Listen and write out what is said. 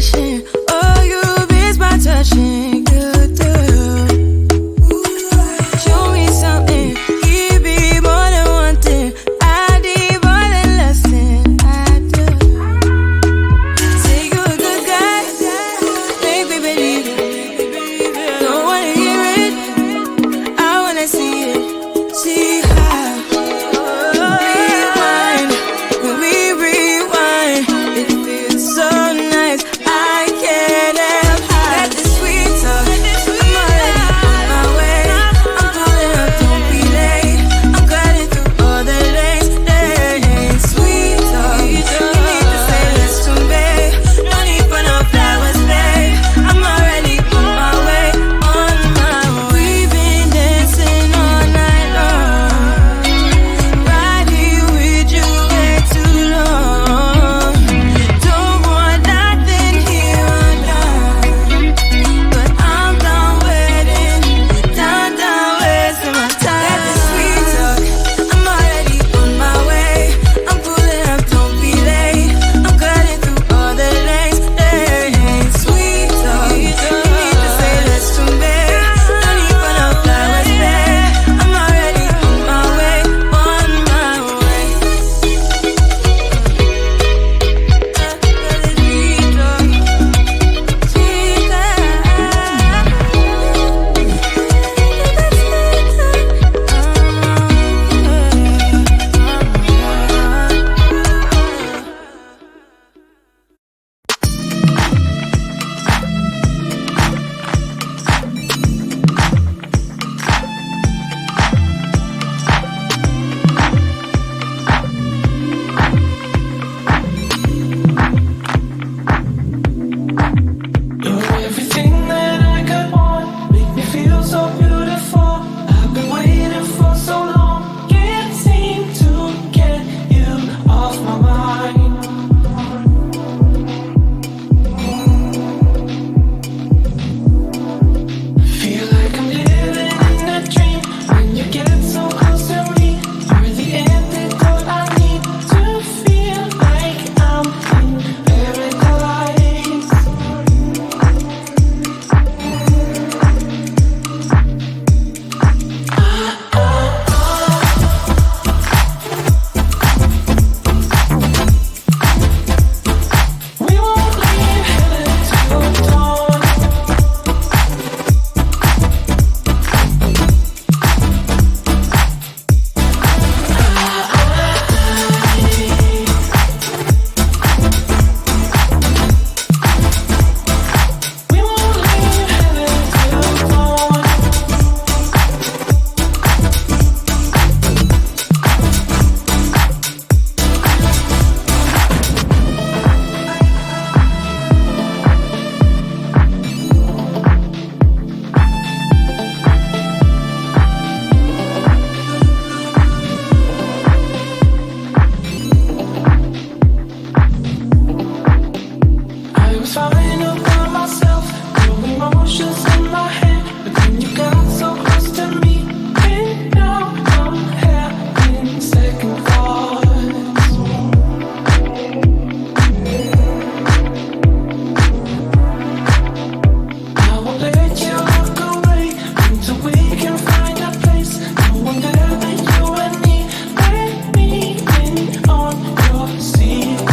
passion. Oh, you raise my touching. You do. Show me something. Give me more than one thing. I need more than less than I do. Say you're a good guy. Make me believe it. Don't wanna hear it. I wanna see it. See how. Rewind. When we rewind, it feels so nice. I can't help that the sweet talk. I'm already on my way. I'm pulling up, don't be late. I'm cutting through all the lanes. Sweet talk. You need to say less to me. No need for no flowers, babe. I'm already on my way. On my way. We've been dancing all night long. Right here with you way too long. Don't want nothing here or now. But I'm done waiting. Done wasting my time. Got the sweet talk. I'm already on my way. I'm pulling up, don't be late. I'm cutting through all the lanes. Sweet talk. You need to say less to me. No need for no flowers, babe. I'm already on my way. On my way. You're everything that I could want. Make me feel so beautiful. I've been waiting for so long. Can't seem to get you off my mind. Feel like I'm living in a dream. When you get so close to me, you're the antidote I need to feel like I'm in paradise. We won't leave heaven till dawn. We won't leave heaven till dawn. I was falling apart myself, no emotions in my head. But then you got so close to me, and now I'm having second thoughts. I won't let you walk away until we can find a place. No one better than you and me. Let me in on your secrets.